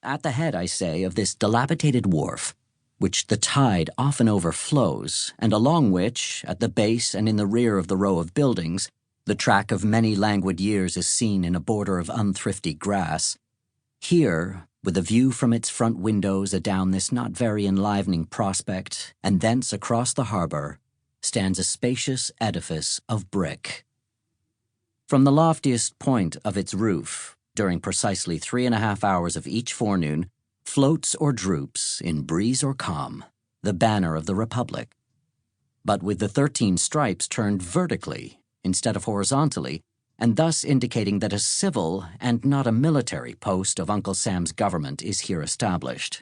At the head, I say, of this dilapidated wharf, which the tide often overflows, and along which, at the base and in the rear of the row of buildings, the track of many languid years is seen in a border of unthrifty grass. Here, with a view from its front windows adown this not very enlivening prospect, and thence across the harbor, stands a spacious edifice of brick. From the loftiest point of its roof, during precisely 3.5 hours of each forenoon, floats or droops, in breeze or calm, the banner of the Republic. But with the 13 stripes turned vertically instead of horizontally, and thus indicating that a civil and not a military post of Uncle Sam's government is here established.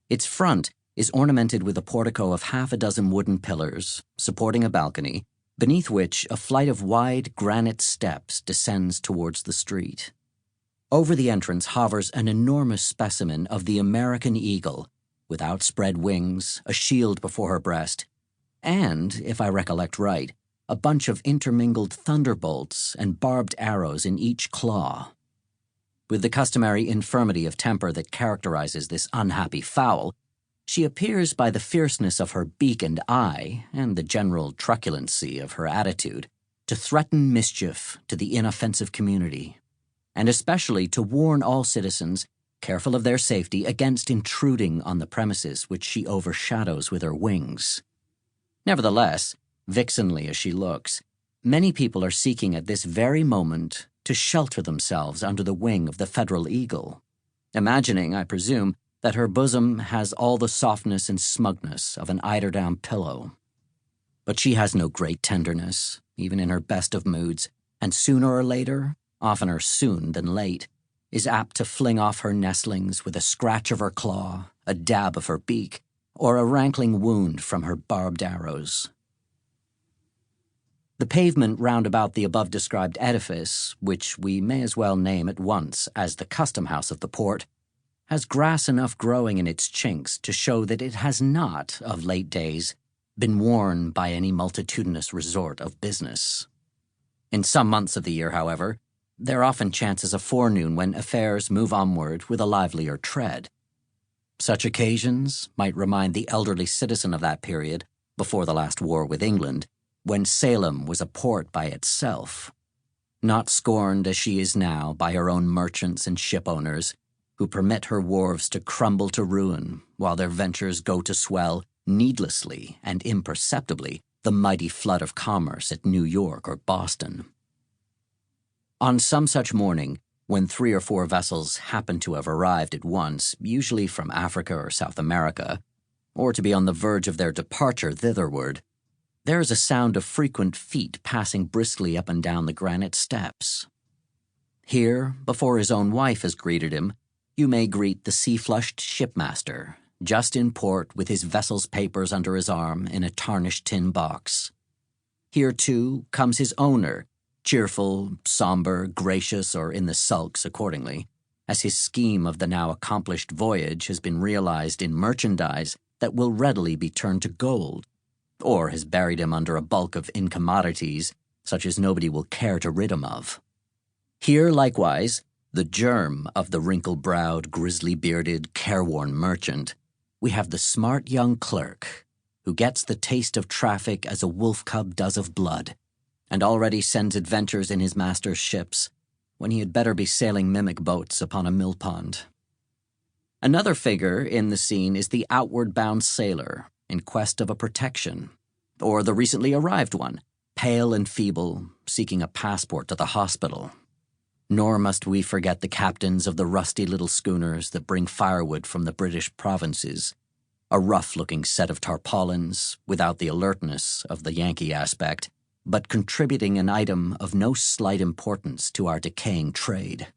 Its front is ornamented with a portico of 6 wooden pillars, supporting a balcony, beneath which a flight of wide granite steps descends towards the street. Over the entrance hovers an enormous specimen of the American eagle, with outspread wings, a shield before her breast, and, if I recollect right, a bunch of intermingled thunderbolts and barbed arrows in each claw. With the customary infirmity of temper that characterizes this unhappy fowl, she appears by the fierceness of her beak and eye, and the general truculency of her attitude, to threaten mischief to the inoffensive community, and especially to warn all citizens, careful of their safety, against intruding on the premises which she overshadows with her wings. Nevertheless, vixenly as she looks, many people are seeking at this very moment to shelter themselves under the wing of the federal eagle, imagining, I presume, that her bosom has all the softness and smugness of an eiderdown pillow. But she has no great tenderness, even in her best of moods, and sooner or later, oftener soon than late, is apt to fling off her nestlings with a scratch of her claw, a dab of her beak, or a rankling wound from her barbed arrows. The pavement round about the above-described edifice, which we may as well name at once as the custom house of the port, has grass enough growing in its chinks to show that it has not, of late days, been worn by any multitudinous resort of business. In some months of the year, however, there often chances a forenoon when affairs move onward with a livelier tread. Such occasions might remind the elderly citizen of that period, before the last war with England, when Salem was a port by itself, not scorned as she is now by her own merchants and ship owners, who permit her wharves to crumble to ruin while their ventures go to swell, needlessly and imperceptibly, the mighty flood of commerce at New York or Boston. On some such morning, when 3 or 4 vessels happen to have arrived at once, usually from Africa or South America, or to be on the verge of their departure thitherward, there is a sound of frequent feet passing briskly up and down the granite steps. Here, before his own wife has greeted him, you may greet the sea-flushed shipmaster, just in port with his vessel's papers under his arm in a tarnished tin box. Here, too, comes his owner, cheerful, somber, gracious, or in the sulks accordingly, as his scheme of the now accomplished voyage has been realized in merchandise that will readily be turned to gold, or has buried him under a bulk of incommodities such as nobody will care to rid him of. Here, likewise, the germ of the wrinkle-browed, grizzly-bearded, careworn merchant, we have the smart young clerk, who gets the taste of traffic as a wolf-cub does of blood, and already sends adventures in his master's ships, when he had better be sailing mimic boats upon a mill-pond. Another figure in the scene is the outward-bound sailor, in quest of a protection, or the recently arrived one, pale and feeble, seeking a passport to the hospital. Nor must we forget the captains of the rusty little schooners that bring firewood from the British provinces, a rough-looking set of tarpaulins, without the alertness of the Yankee aspect, but contributing an item of no slight importance to our decaying trade.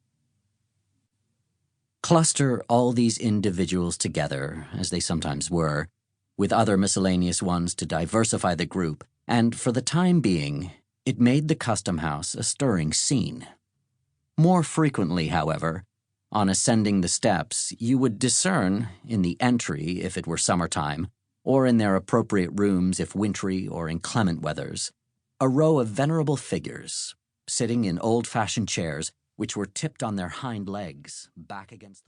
Cluster all these individuals together, as they sometimes were, with other miscellaneous ones to diversify the group, and for the time being, it made the custom house a stirring scene. More frequently, however, on ascending the steps, you would discern, in the entry if it were summertime, or in their appropriate rooms if wintry or inclement weathers, a row of venerable figures, sitting in old-fashioned chairs which were tipped on their hind legs, back against the